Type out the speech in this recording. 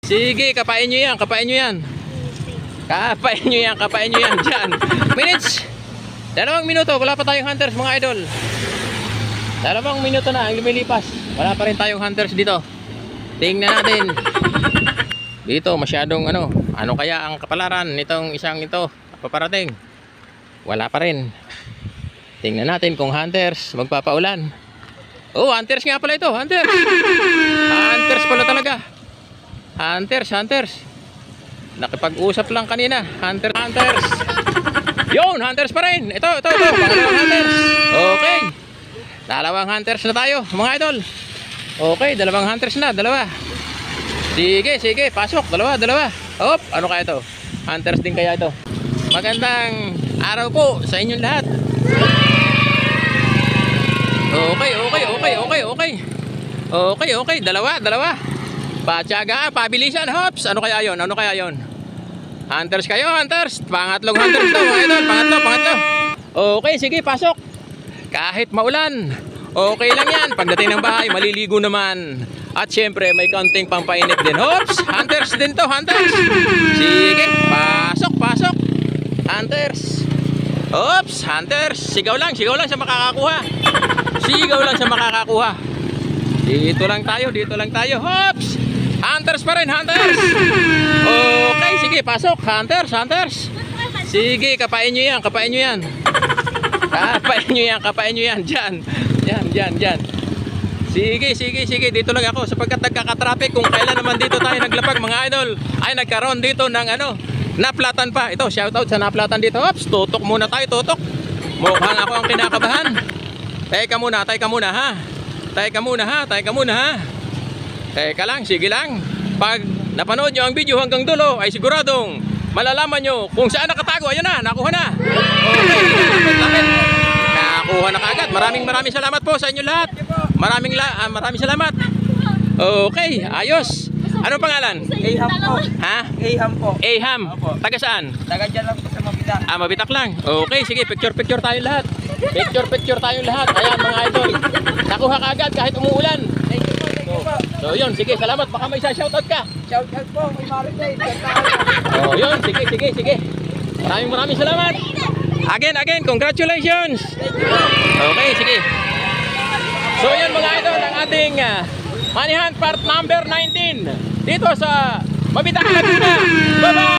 Sige, kapain nyo yan, kapain nyo yan. Kapain nyo yan, kapain nyo yan. Dyan. Minutes. 2 minuto, wala pa tayong hunters mga idol. 2 minuto na ang lumilipas. Wala pa rin tayong hunters dito. Tingnan natin. Dito masyadong ano kaya ang kapalaran nitong isang ito paparating. Wala pa rin. Tingnan natin kung hunters magpapaulan. Oh, hunters nga pala ito, hunters. Hunters pala talaga. Hunters. Nakipag-usap lang kanina. Hunters. Yun, hunters pa rin. Ito. Pangalawang hunters. Okay. 2 hunters na tayo, mga idol. Okay, 2 hunters na, 2. Sige, pasok. 2. Hop, ano kaya ito? Hunters din kaya ito. Magandang araw po sa inyong lahat. Okay. 2. Patyagaan, pabilisan, hops. Ano kaya yon? Hunters kayo, hunters. Pangatlong hunters to, mga idol. Pangatlo. Okay, sige, pasok. Kahit maulan, okay lang yan. Pagdating ng bahay, maliligo naman. At syempre, may kaunting pampainit din. Hops, hunters din to, hunters. Sige, pasok. Hunters. Hops, hunters. Sigaw lang sa makakakuha. Dito lang tayo. Hops. Hunters pa rin, hunters. Okay, sige, pasok. Hunters. Sige, kapain nyo yan. Kapain nyo yan. Diyan. Sige. Dito lang ako sapagkat nagkakatraffic. Kung kailan naman dito tayo naglapag, mga idol, ay nagkaroon dito ng naplatan pa. Ito, shoutout sa naplatan dito. Ops, tutok muna tayo, tutok. Mukhang ako ang kinakabahan. Teka muna ha. Teka lang, sige lang. Pag napanood nyo ang video hanggang dulo, ay siguradong malalaman nyo kung saan nakatago. Ayun na, nakuha na. Okay, nakakuha na kagad. Maraming salamat po sa inyo lahat. Maraming salamat. Okay, ayos. Anong pangalan? Aham po. Ha? Aham po. Aham. Taga saan? Taga dyan lang po sa Mabitak. Mabitak lang. Okay, sige, picture tayong lahat. Ayan mga idol. Nakuha kagad kahit umuulan. Thank you po. So yun, sige, salamat. Baka may shoutout ka. Shoutout po kay Maricel. Oh, yun, sige. Maraming salamat. Again, congratulations. Okay, sige. So yun mga idol, ang ating Money Hunt part number 19 dito sa Mabitak, Laguna. Bye-bye.